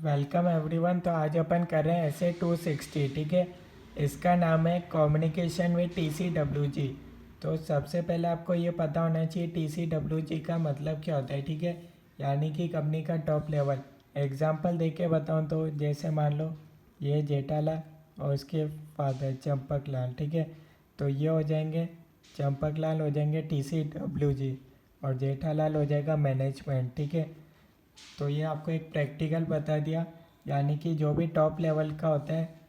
Welcome everyone. तो आज अपन कर रहे हैं ऐसे 260। ठीक है, इसका नाम है कम्युनिकेशन विद TCWG। तो सबसे पहले आपको ये पता होना चाहिए TCWG का मतलब क्या होता है। ठीक है, यानी कि कंपनी का टॉप लेवल। एग्जांपल दे के बताऊँ तो जैसे मान लो ये जेठालाल और उसके फादर चंपक लाल। ठीक है, तो ये हो जाएंगे चंपक लाल हो जाएंगे TCWG और जेठालाल हो जाएगा मैनेजमेंट। ठीक है, तो ये आपको एक प्रैक्टिकल बता दिया, यानी कि जो भी टॉप लेवल का होता है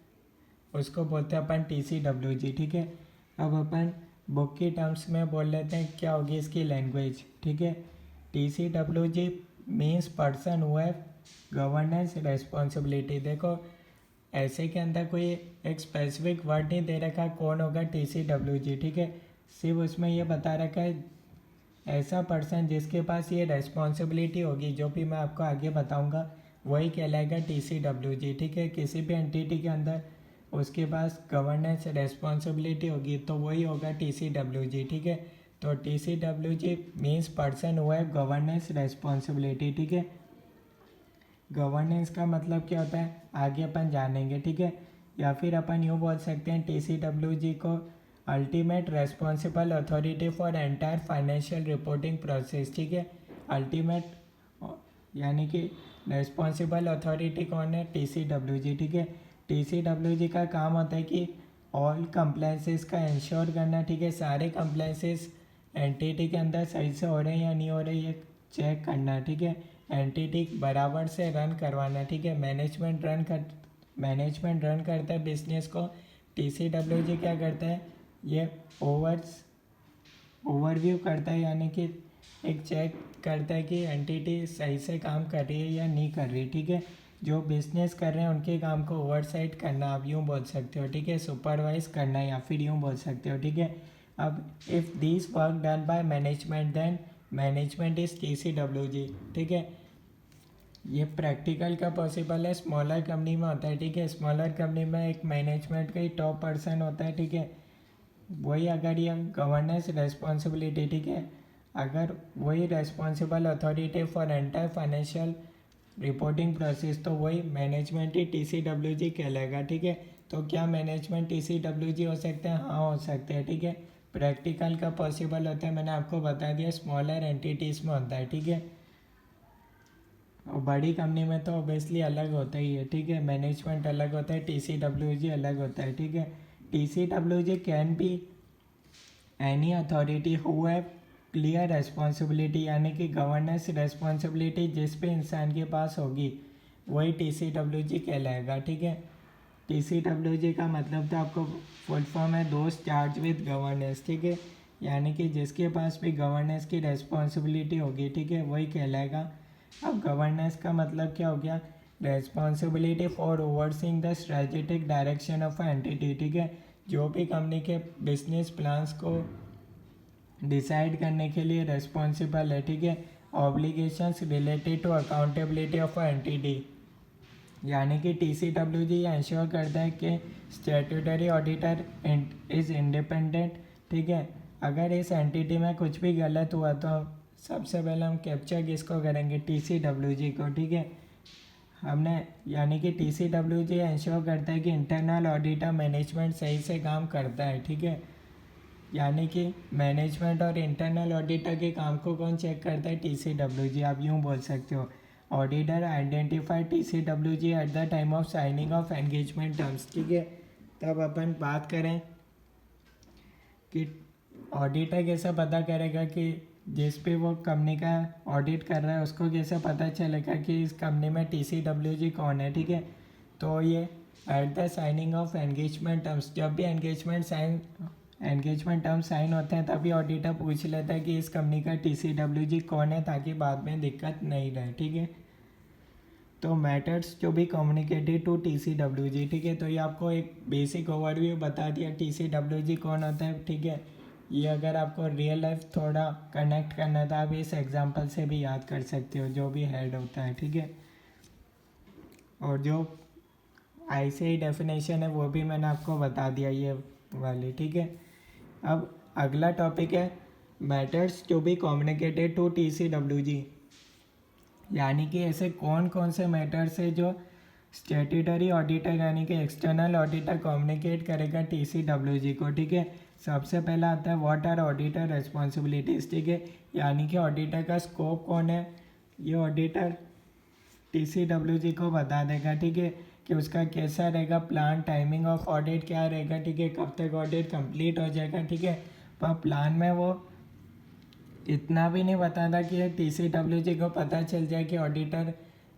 उसको बोलते हैं अपन TCWG। ठीक है, अब अपन बुक की टर्म्स में बोल लेते हैं क्या होगी इसकी लैंग्वेज। ठीक है, TCWG means person who have governance responsibility. देखो ऐसे के अंदर कोई एक स्पेसिफिक वर्ड नहीं दे रखा कौन होगा TCWG। ठीक है, सिर्फ उसमें ये बता रखा है ऐसा पर्सन जिसके पास ये रेस्पॉन्सिबिलिटी होगी, जो भी मैं आपको आगे बताऊंगा वही कहलाएगा TCWG। ठीक है, किसी भी एंटिटी के अंदर उसके पास गवर्नेंस रेस्पॉन्सिबिलिटी होगी तो वही होगा TCWG। ठीक है, तो TCWG means person who have governance responsibility. ठीक है, गवर्नेंस का मतलब क्या होता है आगे अपन जानेंगे। ठीक है, या फिर अपन यूँ बोल सकते हैं TCWG को ultimate responsible authority for entire financial reporting process. ठीक है, अल्टीमेट यानी कि रेस्पॉन्सिबल अथॉरिटी कौन है TCWG। ठीक है, TCWG का काम होता है कि ऑल कंप्लाइंसेस का इंश्योर करना। ठीक है, सारे कंप्लाइंसेस एंटिटी के अंदर सही से हो रहे हैं या नहीं हो रहे ये चेक करना। ठीक है, एंटिटी बराबर से रन करवाना। ठीक है, मैनेजमेंट रन करता है बिजनेस को, TCWG क्या करता है ये ओवरव्यू करता है, यानी कि एक चेक करता है कि एंटिटी सही से काम कर रही है या नहीं कर रही। ठीक है, जो बिजनेस कर रहे हैं उनके काम को ओवरसाइट करना आप यूँ बोल सकते हो। ठीक है, सुपरवाइज करना या फिर यूँ बोल सकते हो। ठीक है, अब if this work done by management then management is TCWG। ठीक है, ये प्रैक्टिकल का पॉसिबल है स्मॉलर कंपनी में होता है। ठीक है, स्मॉलर कंपनी में एक मैनेजमेंट का ही टॉप पर्सन होता है। ठीक है, वही अगर ये गवर्नेंस रेस्पॉन्सिबिलिटी। ठीक है, अगर वही responsible authority for entire financial reporting process तो वही मैनेजमेंट ही TCWG कहलाएगा। ठीक है, तो क्या मैनेजमेंट TCWG हो सकते हैं? हाँ हो सकते हैं। ठीक है, प्रैक्टिकल का पॉसिबल होता है, मैंने आपको बता दिया स्मॉलर एंटिटीज़ में होता है। ठीक है, और बड़ी कंपनी में तो ऑब्वियसली अलग होता ही है। ठीक है, मैनेजमेंट अलग होता है, TCWG अलग होता है। ठीक है, TCWG can be any authority who have clear responsibility, यानी कि गवर्नेंस रेस्पॉन्सिबिलिटी जिस भी इंसान के पास होगी वही TCWG कहलाएगा। ठीक है, TCWG का मतलब तो आपको फुल फॉर्म है दोस्त चार्ज विद गवर्नेंस। ठीक है, यानी कि जिसके पास भी गवर्नेंस की रेस्पॉन्सिबिलिटी होगी, ठीक है, वही कहलाएगा। अब गवर्नेंस का मतलब क्या हो गया? Responsibility for overseeing the strategic direction of entity. ठीक है, जो भी कंपनी के बिजनेस प्लान्स को डिसाइड करने के लिए रेस्पॉन्सिबल है। ठीक है, obligations related to accountability of entity, यानी कि TCWG इंश्योर करता है कि स्टैट्यूटरी ऑडिटर इज इंडिपेंडेंट। ठीक है, अगर इस एंटिटी में कुछ भी गलत हुआ तो सबसे पहले हम कैप्चर किसको करेंगे? TCWG को। ठीक है, हमने यानी कि TCWG इंश्योर करता है कि इंटरनल ऑडिटर मैनेजमेंट सही से काम करता है। ठीक है, यानी कि मैनेजमेंट और इंटरनल ऑडिटर के काम को कौन चेक करता है? TCWG। आप यूँ बोल सकते हो auditor identify TCWG at the time of signing off engagement terms. ठीक है, तब अपन बात करें कि ऑडिटर कैसे पता करेगा कि जिस पे वो कंपनी का ऑडिट कर रहा है उसको कैसे पता चलेगा कि इस कंपनी में TCWG कौन है। ठीक है, तो ये at the signing off engagement terms, जब भी एंगेजमेंट टर्म साइन होते हैं तभी ऑडिटर पूछ लेता है कि इस कंपनी का TCWG कौन है, ताकि बाद में दिक्कत नहीं रहे। ठीक है, तो मैटर्स जो भी कम्युनिकेटेड टू TCWG। ठीक है, तो ये आपको एक बेसिक ओवरव्यू बता दिया TCWG कौन होता है। ठीक है, ये अगर आपको रियल लाइफ थोड़ा कनेक्ट करना था आप इस एग्जांपल से भी याद कर सकते हो, जो भी हेड होता है। ठीक है, और जो ICAI डेफिनेशन है वो भी मैंने आपको बता दिया ये वाली। ठीक है, अब अगला टॉपिक है matters to be communicated to TCWG। यानी कि ऐसे कौन कौन से मैटर्स है जो स्टेट्यूटरी ऑडिटर यानी कि एक्सटर्नल ऑडिटर कम्युनिकेट करेगा टीसीडब्ल्यूजी को, ठीक है। सबसे पहला आता है व्हाट आर ऑडिटर रेस्पॉन्सिबिलिटीज़, ठीक है। यानी कि ऑडिटर का स्कोप कौन है, ये ऑडिटर टीसीडब्ल्यूजी को बता देगा, ठीक है, कि उसका कैसा रहेगा प्लान, टाइमिंग ऑफ ऑडिट क्या रहेगा, ठीक है, कब तक ऑडिट कंप्लीट हो जाएगा, ठीक है। पर प्लान में वो इतना भी नहीं बताता कि टीसीडब्ल्यूजी को पता चल जाए कि ऑडिटर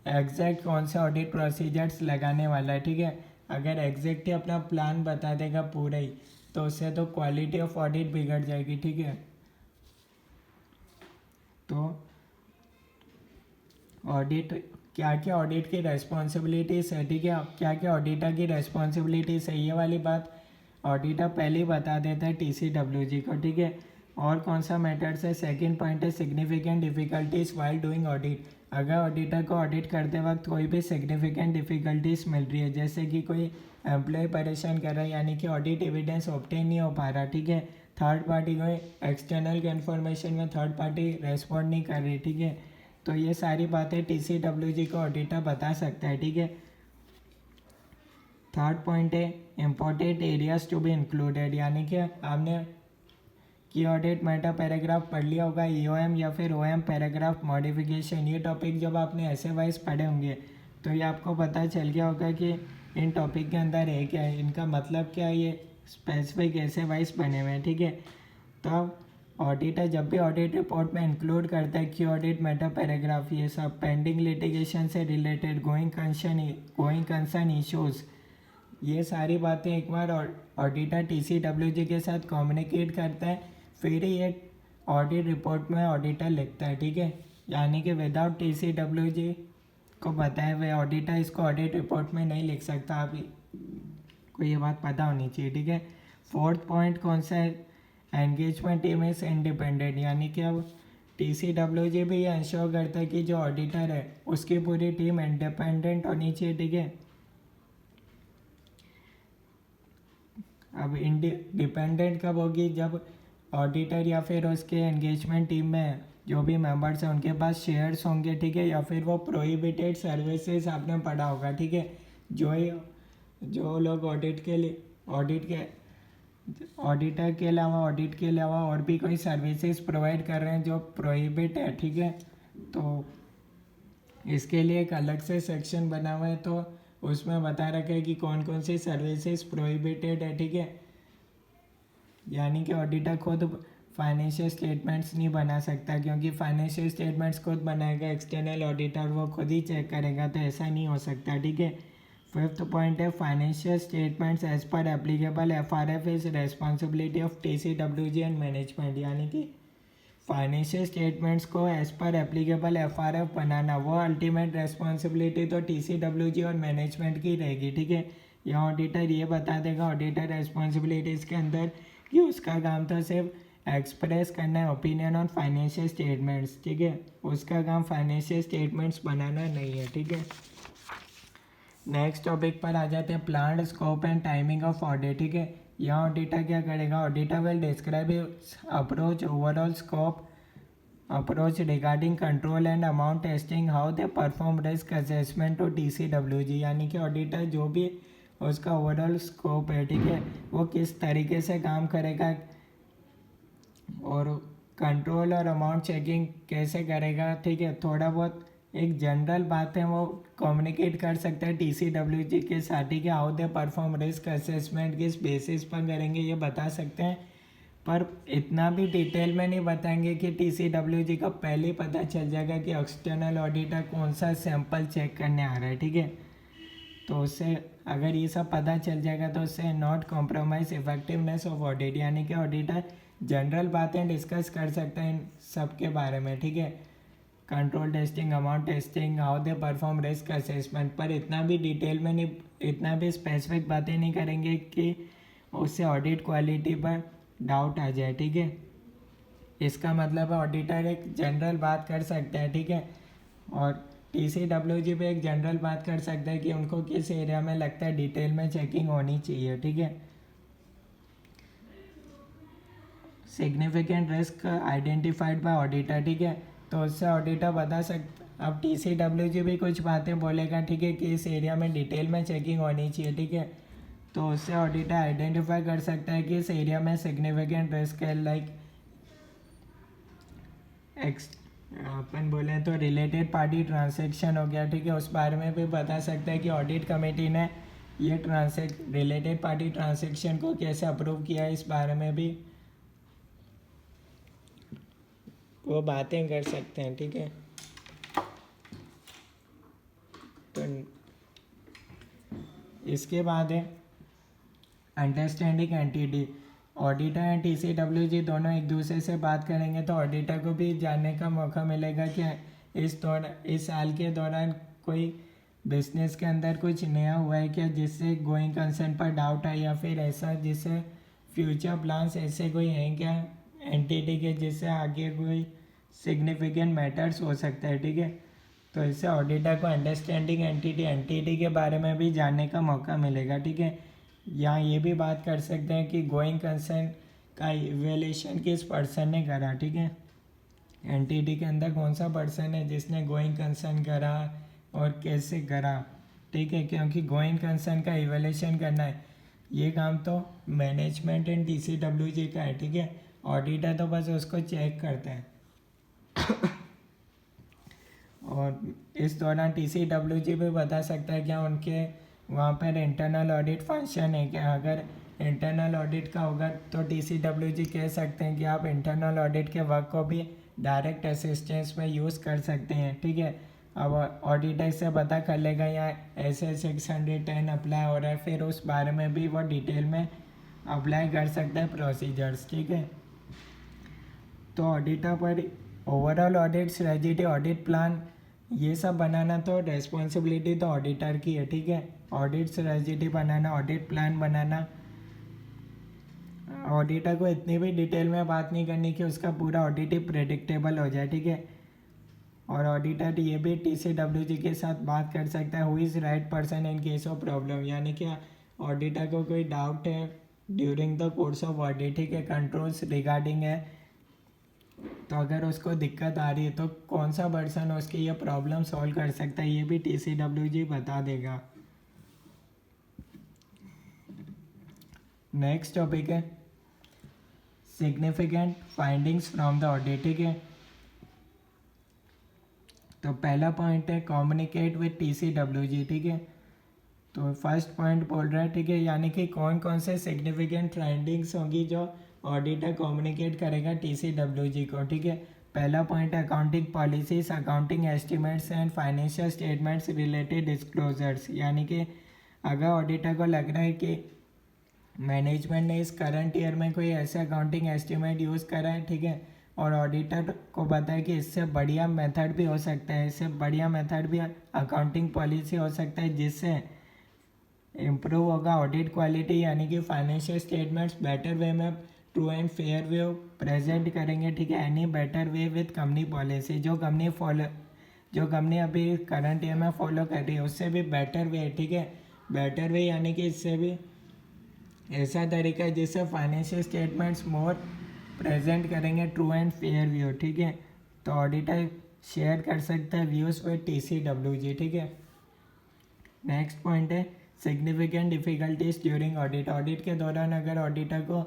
एग्जैक्ट कौन सा ऑडिट प्रोसीजर्स लगाने वाला है, ठीक है। अगर एग्जैक्ट ही अपना प्लान बता देगा पूरा ही, तो उससे तो क्वालिटी ऑफ ऑडिट बिगड़ जाएगी, ठीक है। तो ऑडिट क्या क्या ऑडिट की रेस्पॉन्सिबिलिटीज है, ठीक है, क्या क्या ऑडिटर की रेस्पॉन्सिबिलिटीज है, ये वाली बात ऑडिटर पहले ही बता देता है टीसीडब्ल्यूजी को, ठीक है। और कौन सा मैटर्स है, सेकंड पॉइंट है significant difficulties while doing audit. अगर ऑडिटर को ऑडिट करते वक्त कोई भी सिग्निफिकेंट डिफिकल्टीज मिल रही है, जैसे कि कोई एम्प्लॉय परेशान कर रहा है यानी कि ऑडिट एविडेंस ऑब्टेन नहीं हो पा रहा, ठीक है, थर्ड पार्टी को एक्सटर्नल के इन्फॉर्मेशन में थर्ड पार्टी रेस्पॉन्ड नहीं कर रही, ठीक है, तो ये सारी बातें टीसीडब्ल्यूजी को ऑडिटर बता सकता है, ठीक है। थर्ड पॉइंट है important areas to be included, यानी कि आपने की ऑडिट मेटा पैराग्राफ पढ़ लिया होगा, ईओएम या फिर ओएम पैराग्राफ मॉडिफिकेशन, ये टॉपिक जब आपने ऐसे वाइज पढ़े होंगे तो ये आपको पता चल गया होगा कि इन टॉपिक के अंदर है क्या है, इनका मतलब क्या है, ये स्पेसिफिक ऐसे वाइज बने हुए हैं, ठीक है। तो ऑडिटर जब भी ऑडिट रिपोर्ट में इंक्लूड करता है कि ऑडिट मेटा पैराग्राफ, ये सब पेंडिंग लिटिगेशन से रिलेटेड गोइंग कंसर्न इश्यूज, ये सारी बातें एक बार ऑडिटर टीसीडब्ल्यूजी के साथ कम्युनिकेट करता है, फिर ही ये ऑडिट रिपोर्ट में ऑडिटर लिखता है, ठीक है। यानी कि विदाउट टीसीडब्ल्यूजी को बताए हुए ऑडिटर इसको ऑडिट रिपोर्ट में नहीं लिख सकता, आप को ये बात पता होनी चाहिए, ठीक है। फोर्थ पॉइंट कौन सा है, एंगेजमेंट टीम इज इंडिपेंडेंट, यानी कि अब टीसीडब्ल्यूजी भी ये इंश्योर करता है कि जो ऑडिटर है उसकी पूरी टीम इंडिपेंडेंट होनी चाहिए, ठीक है। अब डिपेंडेंट कब होगी, जब ऑडिटर या फिर उसके एंगेजमेंट टीम में जो भी मेंबर्स हैं उनके पास शेयर्स होंगे, ठीक है, या फिर वो प्रोहिबिटेड सर्विसेज आपने पढ़ा होगा, ठीक है, जो लोग ऑडिटर के अलावा और भी कोई सर्विसेज प्रोवाइड कर रहे हैं जो प्रोहिबिट है, ठीक है, तो इसके लिए एक अलग से सेक्शन बना हुआ है, तो उसमें बता रखा है कि कौन कौन सी सर्विसेज प्रोहिबिटेड है, ठीक है। यानी कि ऑडिटर खुद फाइनेंशियल स्टेटमेंट्स नहीं बना सकता, क्योंकि फाइनेंशियल स्टेटमेंट्स खुद बनाएगा एक्सटर्नल ऑडिटर, वो खुद ही चेक करेगा, तो ऐसा नहीं हो सकता, ठीक है। फिफ्थ पॉइंट है financial statements as per applicable FRF is responsibility of TCWG and management, यानी कि फाइनेंशियल स्टेटमेंट्स को एज पर एप्लीकेबल एफआरएफ बनाना वो अल्टीमेट रेस्पॉन्सिबिलिटी तो टीसीडब्ल्यूजी और मैनेजमेंट की रहेगी, ठीक है। यहाँ ऑडिटर ये बता देगा ऑडिटर रेस्पॉन्सिबिलिटीज़ के अंदर कि उसका काम तो सिर्फ एक्सप्रेस करना है ओपिनियन ऑन फाइनेंशियल स्टेटमेंट्स, ठीक है, उसका काम फाइनेंशियल स्टेटमेंट्स बनाना नहीं है, ठीक है। नेक्स्ट टॉपिक पर आ जाते हैं plan scope and timing of audit, ठीक है। यहाँ ऑडिटर क्या करेगा, auditor will describe approach overall scope approach regarding control and amount testing how they perform risk assessment to TCWG, यानी कि ऑडिटर जो भी उसका ओवरऑल स्कोप है, ठीक है, वो किस तरीके से काम करेगा और कंट्रोल और अमाउंट चेकिंग कैसे करेगा, ठीक है, थोड़ा बहुत एक जनरल बात है वो कम्युनिकेट कर सकता है टीसीडब्ल्यूजी के साथ, ठीक है। How they perform risk assessment किस बेसिस पर करेंगे ये बता सकते हैं, पर इतना भी डिटेल में नहीं बताएंगे कि टीसीडब्ल्यूजी को पहले ही पता चल जाएगा कि एक्सटर्नल ऑडिटर कौन सा सैंपल चेक करने आ रहा है, ठीक है। तो उससे अगर ये सब पता चल जाएगा तो उससे not compromise effectiveness of audit, यानी कि ऑडिटर जनरल बातें डिस्कस कर सकते हैं इन सब के बारे में, ठीक है, control testing, amount testing, how they perform risk assessment, पर इतना भी डिटेल में नहीं, इतना भी स्पेसिफिक बातें नहीं करेंगे कि उससे ऑडिट क्वालिटी पर डाउट आ जाए, ठीक है। इसका मतलब है ऑडिटर एक जनरल बात कर सकता है, ठीक है, और टीसीडब्ल्यूजी पे एक जनरल बात कर सकता है कि उनको किस एरिया में लगता है डिटेल में चेकिंग होनी चाहिए, ठीक है। Significant risk identified by auditor, ठीक है, तो उससे ऑडिटर अब TCWG भी कुछ बातें बोलेगा, ठीक है, कि इस एरिया में डिटेल में चेकिंग होनी चाहिए, ठीक है। तो उससे ऑडिटर आइडेंटिफाई कर सकता है कि इस एरिया में सिग्निफिकेंट रिस्क है, लाइक अपन बोले तो रिलेटेड पार्टी ट्रांसैक्शन हो गया, ठीक है, उस बारे में भी बता सकता है कि ऑडिट कमेटी ने ये रिलेटेड पार्टी ट्रांसैक्शन को कैसे अप्रूव किया है, इस बारे में भी वो बातें कर सकते हैं, ठीक है। तो इसके बाद है understanding entity. Auditor and TCWG दोनों एक दूसरे से बात करेंगे तो ऑडिटर को भी जानने का मौका मिलेगा कि इस साल के दौरान कोई बिजनेस के अंदर कुछ नया हुआ है क्या, जिससे गोइंग कंसर्न पर डाउट है, या फिर ऐसा जिससे फ्यूचर प्लान्स ऐसे कोई हैं क्या एंटिटी के, जिससे आगे कोई सिग्निफिकेंट मैटर्स हो सकता है, ठीक है। तो इससे ऑडिटर को अंडरस्टैंडिंग एंटिटी के बारे में भी जानने का मौका मिलेगा, ठीक है। यहाँ ये भी बात कर सकते हैं कि गोइंग कंसर्न का इवेल्यूशन किस पर्सन ने करा, ठीक है। एंटिटी के अंदर कौन सा पर्सन है जिसने गोइंग कंसर्न करा और कैसे करा, ठीक है, क्योंकि गोइंग कंसर्न का इवेल्यूशन करना है ये काम तो मैनेजमेंट एंड TCWG का है, ठीक है। ऑडिटर तो बस उसको चेक करते हैं। और इस दौरान TCWG भी बता सकता है क्या उनके वहाँ पर इंटरनल ऑडिट फंक्शन है क्या। अगर इंटरनल ऑडिट का होगा तो TCWG कह सकते हैं कि आप इंटरनल ऑडिट के वर्क को भी डायरेक्ट असिस्टेंस में यूज़ कर सकते हैं, ठीक है। अब ऑडिटर से पता कर लेगा यहाँ ऐसे 610 अप्लाई हो रहा है, फिर उस बारे में भी वो डिटेल में अप्लाई कर सकता है प्रोसीजर्स, ठीक है। तो ऑडिटर पर overall audit strategy, audit plan ये सब बनाना तो रेस्पॉन्सिबिलिटी तो ऑडिटर की है, ठीक है। ऑडिट स्ट्रेटजी बनाना, ऑडिट प्लान बनाना, ऑडिटर को इतनी भी डिटेल में बात नहीं करनी कि उसका पूरा ऑडिट ही प्रेडिक्टेबल हो जाए, ठीक है। और ऑडिटर ये भी TCWG के साथ बात कर सकता है who is right person in case of problem, यानी कि ऑडिटर को कोई डाउट है during the course of audit, ठीक है, कंट्रोल्स रिगार्डिंग है, तो अगर उसको दिक्कत आ रही है तो कौन सा पर्सन उसकी ये प्रॉब्लम सॉल्व कर सकता है, ये भी TCWG बता देगा। नेक्स्ट टॉपिक है significant findings from the audit, ठीक है। तो पहला पॉइंट है कम्युनिकेट विद TCWG, ठीक है। तो फर्स्ट पॉइंट बोल रहा है, ठीक है, यानी कि कौन कौन से सिग्निफिकेंट फाइंडिंग्स होंगी जो ऑडिटर कम्युनिकेट करेगा TCWG को, ठीक है। पहला पॉइंट है accounting policies, accounting estimates and financial statements related disclosures, यानी कि अगर ऑडिटर को लग रहा है कि मैनेजमेंट ने इस करंट ईयर में कोई ऐसा अकाउंटिंग एस्टिमेट यूज़ करा है, ठीक है, और ऑडिटर को पता है कि इससे बढ़िया मेथड भी हो सकता है, इससे बढ़िया मेथड भी अकाउंटिंग पॉलिसी हो सकता है जिससे इम्प्रूव होगा ऑडिट क्वालिटी, यानी कि फाइनेंशियल स्टेटमेंट्स बेटर वे में true and fair way present करेंगे, ठीक है। Any better way with company policy, जो कंपनी अभी करंट ईयर में फॉलो कर रही है उससे भी बेटर वे, ठीक है। बेटर वे यानी कि इससे भी ऐसा तरीका है जिससे फाइनेंशियल स्टेटमेंट्स मोर प्रेजेंट करेंगे ट्रू एंड फेयर व्यू, ठीक है। तो ऑडिटर शेयर कर सकता है व्यूज़ विद TCWG, ठीक है। नेक्स्ट पॉइंट है significant difficulties during audit. Audit के दौरान अगर ऑडिटर को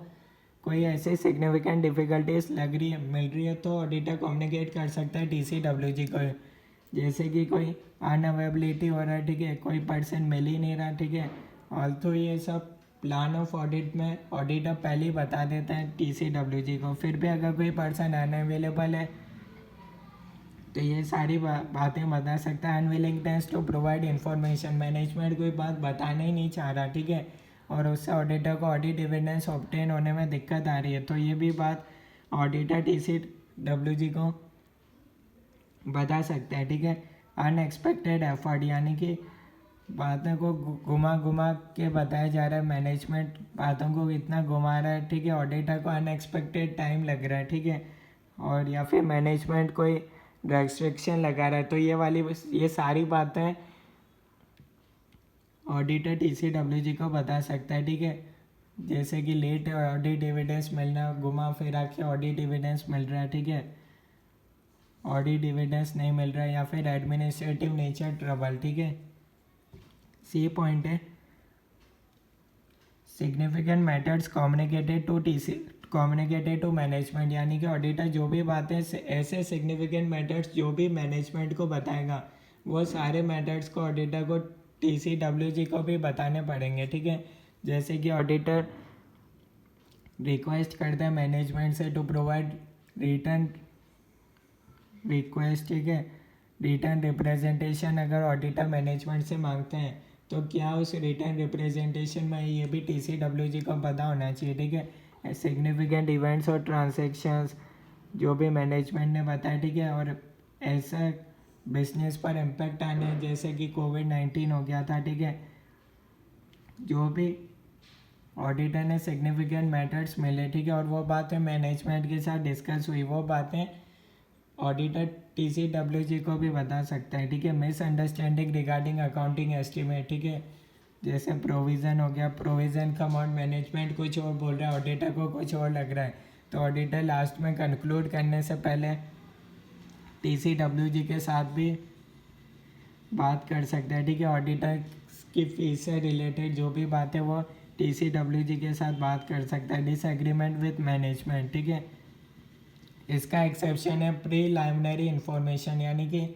कोई ऐसी सिग्निफिकेंट डिफ़िकल्टीज मिल रही है तो ऑडिटर कम्युनिकेट कर सकता है TCWG को, जैसे कि कोई अनअवेबिलिटी हो रहा है, ठीक है, कोई पर्सन मिल ही नहीं रहा, ठीक है। ऑल्सो ये सब प्लान ऑफ ऑडिट में ऑडिटर पहले ही बता देता है TCWG को, फिर भी अगर कोई पर्सन अनअवेलेबल है तो ये सारी बातें बता सकता है। Unwillingness to provide information, management कोई बात बताना ही नहीं चाह रहा, ठीक है, और उससे ऑडिटर को ऑडिट एविडेंस ऑब्टेन होने में दिक्कत आ रही है, तो ये भी बात ऑडिटर TCWG को बता सकता है, ठीक है। अनएक्सपेक्टेड एफर्ट, यानी कि बातों को घुमा घुमा के बताया जा रहा है, मैनेजमेंट बातों को इतना घुमा रहा है, ठीक है, ऑडिटर को अनएक्सपेक्टेड टाइम लग रहा है, ठीक है, और या फिर मैनेजमेंट कोई रेस्ट्रिक्शन लगा रहा है, तो ये सारी बातें ऑडिटर TCWG को बता सकता है, ठीक है। जैसे कि लेट ऑडिट एविडेंस मिलना, घुमा फिरा के ऑडिट एविडेंस मिल रहा है, ठीक है। ऑडिट डिविडेंस नहीं मिल रहा है, या फिर एडमिनिस्ट्रेटिव नेचर ट्रबल, ठीक है। सी पॉइंट है significant matters communicated to management, यानी कि ऑडिटर जो भी बातें ऐसे सिग्निफिकेंट मैटर्स जो भी मैनेजमेंट को बताएगा वो सारे मैटर्स को ऑडिटर को TCWG को भी बताने पड़ेंगे, ठीक है। जैसे कि ऑडिटर रिक्वेस्ट करता है मैनेजमेंट से टू प्रोवाइड रिटर्न रिक्वेस्ट, ठीक है, रिटर्न रिप्रेजेंटेशन अगर ऑडिटर मैनेजमेंट से मांगते हैं तो क्या उस रिटर्न रिप्रेजेंटेशन में ये भी TCWG को पता होना चाहिए, ठीक है। सिग्निफिकेंट इवेंट्स और ट्रांजैक्शंस जो भी मैनेजमेंट ने बताया, ठीक है, और ऐसा बिजनेस पर इम्पैक्ट आने जैसे कि कोविड-19 हो गया था, ठीक है, जो भी ऑडिटर ने सिग्निफिकेंट मैटर्स मिले, ठीक है, और वो बातें मैनेजमेंट के साथ डिस्कस हुई, वो बातें ऑडिटर TCWG को भी बता सकता है, ठीक है। मिसअंडरस्टैंडिंग रिगार्डिंग अकाउंटिंग एस्टीमेट, ठीक है, जैसे प्रोविज़न हो गया, प्रोविज़न का अमाउंट मैनेजमेंट कुछ और बोल रहा है, ऑडिटर को कुछ और लग रहा है, तो ऑडिटर लास्ट में कंक्लूड करने से पहले TCWG के साथ भी बात कर सकता है, ठीक है। ऑडिटर की फीस से रिलेटेड जो भी बात है वो TCWG के साथ बात कर सकता है। डिसएग्रीमेंट विथ मैनेजमेंट, ठीक है, इसका एक्सेप्शन है प्रीलिमिनरी इंफॉर्मेशन, यानी कि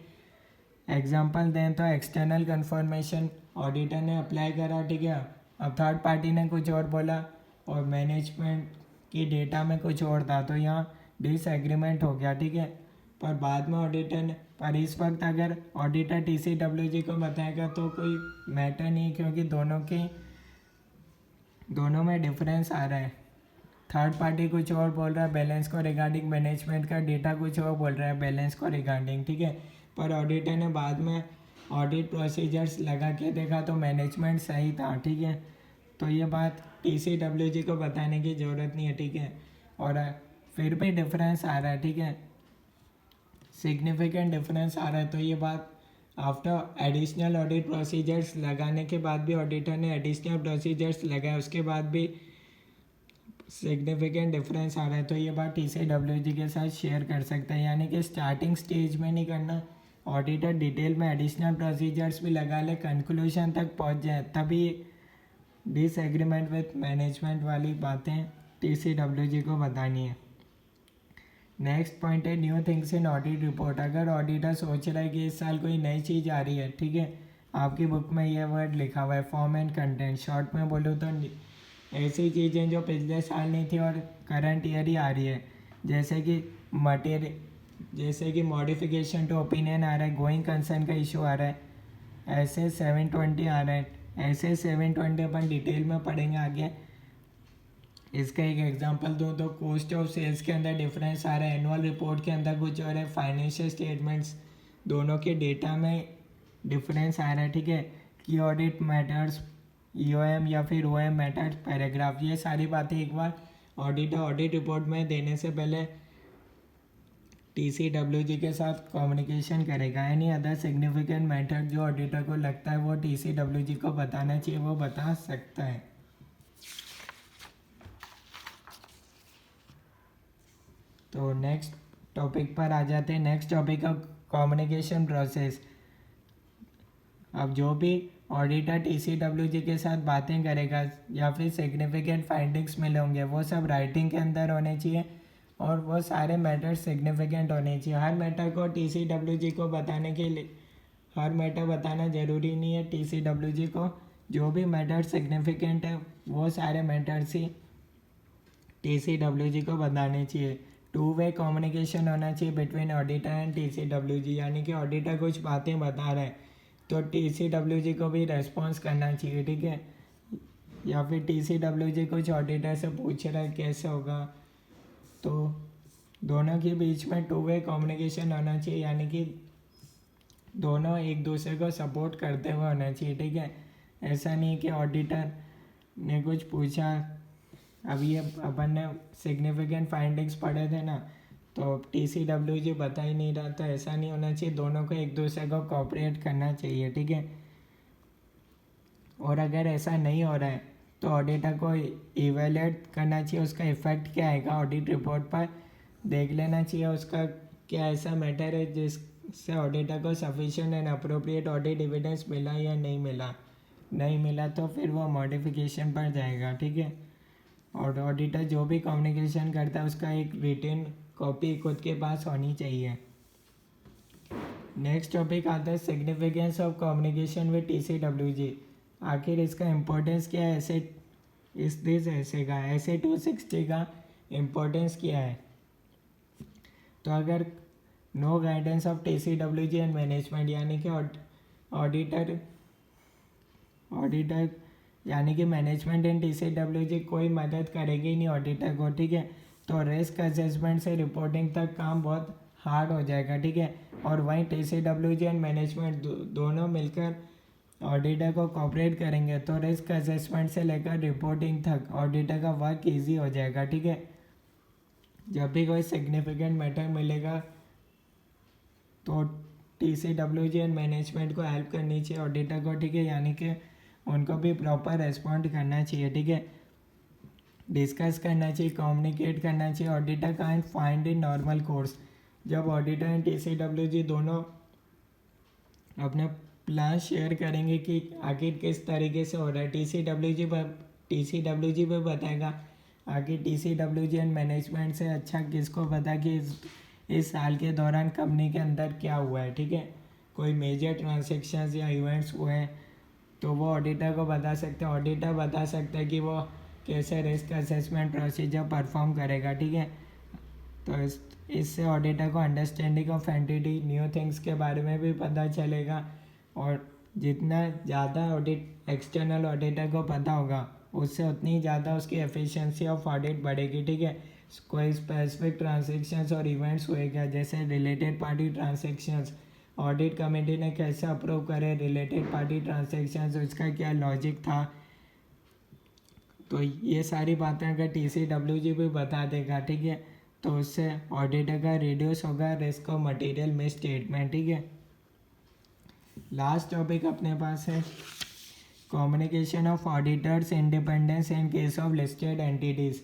एग्जांपल दें तो एक्सटर्नल कंफर्मेशन ऑडिटर ने अप्लाई करा, ठीक है, अब थर्ड पार्टी ने कुछ और बोला और मैनेजमेंट की डेटा में कुछ और था, तो यहाँ डिसएग्रीमेंट हो गया, ठीक है। पर बाद में ऑडिटर ने पर इस वक्त अगर ऑडिटर TCWG को बताएगा तो कोई मैटर नहीं, क्योंकि दोनों में डिफरेंस आ रहा है। थर्ड पार्टी कुछ और बोल रहा है बैलेंस को रिगार्डिंग, मैनेजमेंट का डेटा कुछ और बोल रहा है बैलेंस को रिगार्डिंग, ठीक है। पर ऑडिटर ने बाद में ऑडिट प्रोसीजर्स लगा के देखा तो मैनेजमेंट सही था, ठीक है, तो ये बात TCWG को बताने की ज़रूरत नहीं है, ठीक है। और फिर भी डिफरेंस आ रहा है, ठीक है, सिग्निफिकेंट डिफरेंस आ रहा है, तो ये बात आफ्टर एडिशनल ऑडिट प्रोसीजर्स लगाने के बाद भी ऑडिटर ने एडिशनल प्रोसीजर्स लगाए उसके बाद भी सिग्निफिकेंट डिफरेंस आ रहा है, तो ये बात TCWG के साथ शेयर कर सकते हैं, यानी कि स्टार्टिंग स्टेज में नहीं करना, ऑडिटर डिटेल में एडिशनल प्रोसीजर्स भी लगा ले, कंक्लूजन तक पहुंच जाए, तभी डिसएग्रीमेंट विथ मैनेजमेंट वाली बातें TCWG को बतानी है। नेक्स्ट पॉइंट है new things in audit report. अगर ऑडिटर सोच रहा है कि इस साल कोई नई चीज़ आ रही है, ठीक है, आपकी बुक में ये वर्ड लिखा हुआ है फॉर्म एंड कंटेंट, शॉर्ट में बोलूँ तो ऐसी चीज़ें जो पिछले साल नहीं थी और करंट ईयर ही आ रही है, जैसे कि मॉडिफिकेशन टू ओपिनियन आ रहा है, गोइंग कंसर्न का इशू आ रहा है, ऐसे 720 आ रहा है, ऐसे 720 अपन डिटेल में पढ़ेंगे आगे। इसका एक एग्जांपल दूँ तो कॉस्ट ऑफ सेल्स के अंदर डिफरेंस आ रहा है, एनुअल रिपोर्ट के अंदर कुछ और है, फाइनेंशियल स्टेटमेंट्स दोनों के डेटा में डिफरेंस आ रहा है, ठीक है। की ऑडिट मैटर्स EOM या फिर OM मैटर्स पैराग्राफ, ये सारी बातें एक बार ऑडिटर ऑडिट रिपोर्ट में देने से पहले TCWG के साथ कम्युनिकेशन करेगा। एनी अदर सिग्निफिकेंट मैटर जो ऑडिटर को लगता है वो TCWG को बताना चाहिए, वो बता सकता है। तो नेक्स्ट टॉपिक पर आ जाते हैं। नेक्स्ट टॉपिक है कम्युनिकेशन प्रोसेस। अब जो भी ऑडिटर TCWG के साथ बातें करेगा या फिर सिग्निफिकेंट फाइंडिंग्स मिले होंगे वो सब राइटिंग के अंदर होने चाहिए और वो सारे मैटर सिग्निफिकेंट होने चाहिए। हर मैटर को TCWG को बताने के लिए हर मैटर बताना ज़रूरी नहीं है। TCWG को जो भी मैटर सिग्निफिकेंट है वो सारे मैटर्स ही TCWG को बताने चाहिए। 2-वे कम्युनिकेशन होना चाहिए बिटवीन ऑडिटर एंड TCWG, यानी कि ऑडिटर कुछ बातें बता रहे हैं तो TCWG को भी रेस्पॉन्स करना चाहिए, ठीक है। या फिर TCWG कुछ ऑडिटर से पूछ रहा है कैसे होगा, तो दोनों के बीच में 2-वे कम्युनिकेशन होना चाहिए, यानी कि दोनों एक दूसरे को सपोर्ट करते हुए होना चाहिए, ठीक है। ऐसा नहीं कि ऑडिटर ने कुछ पूछा, अभी ये अपन ने सिग्निफिकेंट फाइंडिंग्स पढ़े थे ना, तो TCWG बता ही नहीं रहा, तो ऐसा नहीं होना चाहिए। दोनों को एक दूसरे को कोऑपरेट करना चाहिए, ठीक है। और अगर ऐसा नहीं हो रहा है तो ऑडिटर को इवेलुएट करना चाहिए, उसका इफेक्ट क्या आएगा ऑडिट रिपोर्ट पर देख लेना चाहिए, उसका क्या ऐसा मैटर है जिससे ऑडिटर को sufficient and appropriate audit evidence मिला या नहीं मिला, नहीं मिला तो फिर वो मॉडिफिकेशन पर जाएगा, ठीक है। और ऑडिटर जो भी कम्युनिकेशन करता है उसका एक रिटन कॉपी खुद के पास होनी चाहिए। नेक्स्ट टॉपिक आता है significance of communication with TCWG। आखिर इसका इम्पोर्टेंस क्या है, ऐसे का ऐसे 260 का इम्पोर्टेंस क्या है। तो अगर no guidance of TCWG and management, यानी कि ऑडिटर यानी कि मैनेजमेंट एंड TCWG कोई मदद करेगी नहीं ऑडिटर को, ठीक है। तो रिस्क असेसमेंट से रिपोर्टिंग तक काम बहुत हार्ड हो जाएगा, ठीक है। और वहीं TCWG एंड मैनेजमेंट दोनों मिलकर ऑडिटर को कोऑपरेट करेंगे तो रिस्क असेसमेंट से लेकर रिपोर्टिंग तक ऑडिटर का वर्क इजी हो जाएगा, ठीक है। जब भी कोई सिग्निफिकेंट मैटर मिलेगा तो TCWG एंड मैनेजमेंट को हेल्प करनी चाहिए ऑडिटर को, ठीक है। यानी कि उनको भी प्रॉपर रेस्पॉन्ड करना चाहिए, ठीक है। डिस्कस करना चाहिए, कम्युनिकेट करना चाहिए ऑडिटर का and find in normal course. जब ऑडिटर एंड TCWG दोनों अपने प्लान शेयर करेंगे कि आखिर किस तरीके से हो रहा है, TCWG पे बताएगा आखिर TCWG एंड मैनेजमेंट से अच्छा किसको पता कि इस साल के दौरान कंपनी के अंदर क्या हुआ है, ठीक है। कोई मेजर ट्रांजेक्शन्स या इवेंट्स हुए हैं तो वो ऑडिटर को बता सकते हैं। ऑडिटर बता सकता है कि वो कैसे रिस्क असेसमेंट प्रोसीजर परफॉर्म करेगा, ठीक है। तो इससे ऑडिटर को understanding of entity, new things के बारे में भी पता चलेगा। और जितना ज़्यादा ऑडिट एक्सटर्नल ऑडिटर को पता होगा उससे उतनी ज़्यादा उसकी एफिशिएंसी ऑफ ऑडिट बढ़ेगी, ठीक है। कोई स्पेसिफिक ट्रांजेक्शन्स और इवेंट्स होएगा जैसे related party transactions, audit committee ने कैसे अप्रूव करे रिलेटेड पार्टी ट्रांजेक्शन्स, इसका क्या लॉजिक था, तो ये सारी बातें अगर TCWG भी बता देगा, ठीक है, तो उससे ऑडिटर का रिड्यूस होगा risk of material miss statement, ठीक है। लास्ट टॉपिक अपने पास है communication of auditors independence in case of listed entities.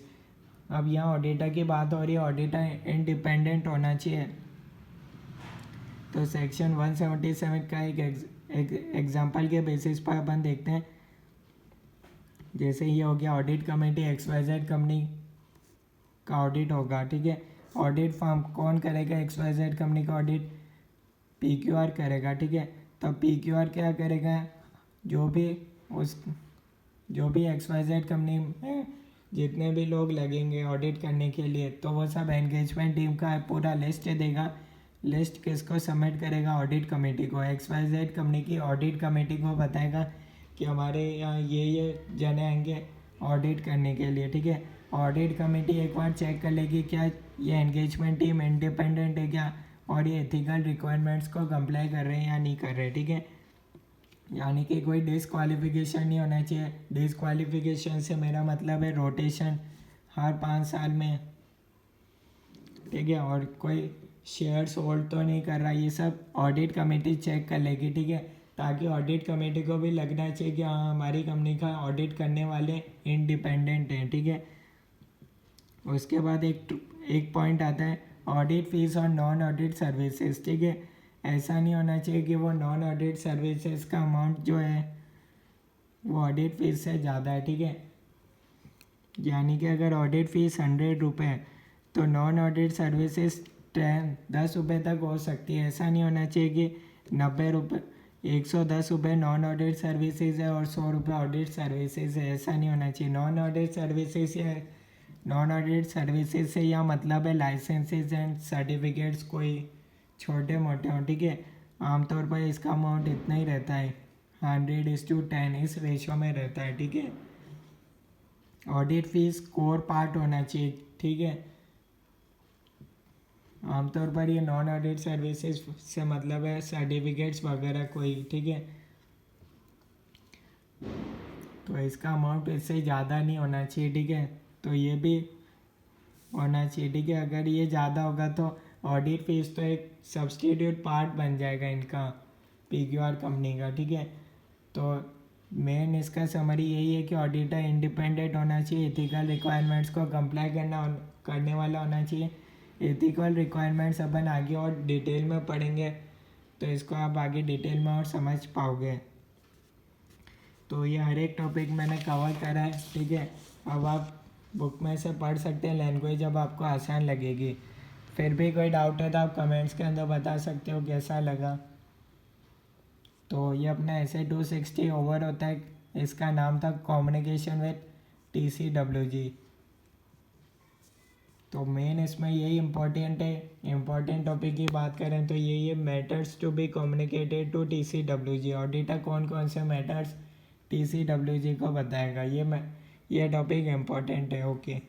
अब यहाँ ऑडिटर की बात हो रही है, ऑडिटर इंडिपेंडेंट होना चाहिए। तो सेक्शन 177 का एक एग्जाम्पल के बेसिस पर अपन देखते हैं। जैसे ये हो गया ऑडिट कमेटी XYZ कंपनी का ऑडिट होगा, ठीक है। ऑडिट फॉर्म कौन करेगा, XYZ कंपनी का ऑडिट PQR करेगा, ठीक है। तो PQR क्या करेगा, जो भी XYZ कंपनी में जितने भी लोग लगेंगे ऑडिट करने के लिए तो वो सब एंगेजमेंट टीम का पूरा लिस्ट देगा। लिस्ट किसको सबमिट करेगा, ऑडिट कमेटी को। XYZ कंपनी की ऑडिट कमेटी को बताएगा कि हमारे यहाँ ये जने आएंगे ऑडिट करने के लिए, ठीक है। ऑडिट कमेटी एक बार चेक कर लेगी क्या ये एंगेजमेंट टीम इंडिपेंडेंट है क्या, और ये एथिकल रिक्वायरमेंट्स को कंप्लाई कर रहे हैं या नहीं कर रहे, ठीक है। यानी कि कोई डिसक्वालिफिकेशन नहीं होना चाहिए। डिसक्वालिफिकेशन से मेरा मतलब है रोटेशन हर 5 साल में, ठीक है। और कोई शेयर्स होल्ड तो नहीं कर रहा, ये सब ऑडिट कमेटी चेक कर लेगी, ठीक है। ताकि ऑडिट कमेटी को भी लगना चाहिए कि हाँ हमारी कंपनी का ऑडिट करने वाले इंडिपेंडेंट हैं, ठीक है। उसके बाद एक पॉइंट आता है ऑडिट फीस और नॉन ऑडिट सर्विसेज, ठीक है। ऐसा नहीं होना चाहिए कि वो नॉन ऑडिट सर्विसेज का अमाउंट जो है वो ऑडिट फीस से ज़्यादा है, ठीक है। यानी कि अगर ऑडिट फीस 100 रुपये है तो नॉन ऑडिट सर्विसेज 10 रुपये तक हो सकती है। ऐसा नहीं होना चाहिए कि 90 रुपये 110 रुपये नॉन ऑडिट सर्विसेज है और 100 रुपये ऑडिट सर्विसेज है, ऐसा नहीं होना चाहिए। नॉन ऑडिट सर्विसेज से यह मतलब है लाइसेंसेज एंड सर्टिफिकेट्स कोई छोटे मोटे हों, ठीक है। आमतौर पर इसका अमाउंट इतना ही रहता है 100:10 इस रेशो में रहता है, ठीक है। ऑडिट फीस कोर पार्ट होना चाहिए, ठीक है। आमतौर पर ये नॉन ऑडिट सर्विसेज से मतलब है सर्टिफिकेट्स वगैरह कोई, ठीक है। तो इसका अमाउंट इससे ज़्यादा नहीं होना चाहिए, ठीक है। तो ये भी होना चाहिए, ठीक है। अगर ये ज़्यादा होगा तो ऑडिट फीस तो एक सब्सटीट्यूट पार्ट बन जाएगा इनका PQR कंपनी का, ठीक है। तो मेन इसका समरी यही है कि ऑडिटर इंडिपेंडेंट होना चाहिए, एथिकल रिक्वायरमेंट्स को कंप्लाई करने वाला होना चाहिए, एथिकल रिक्वायरमेंट्स अपन आगे और डिटेल में पढ़ेंगे, तो इसको आप आगे डिटेल में और समझ पाओगे। तो ये हर एक टॉपिक मैंने कवर करा है, ठीक है। अब आप बुक में से पढ़ सकते हैं लैंग्वेज, अब आपको आसान लगेगी। फिर भी कोई डाउट है तो आप कमेंट्स के अंदर बता सकते हो कैसा लगा। तो ये अपना ऐसे 260 ओवर होता है, इसका नाम था कम्युनिकेशन विद TCWG। तो मेन इसमें यही इम्पोर्टेंट है, इम्पोर्टेंट टॉपिक की बात करें तो ये matters to be communicated to TCWG। Auditor कौन कौन से मैटर्स TCWG को बताएगा, ये टॉपिक इम्पोर्टेंट है। ओके।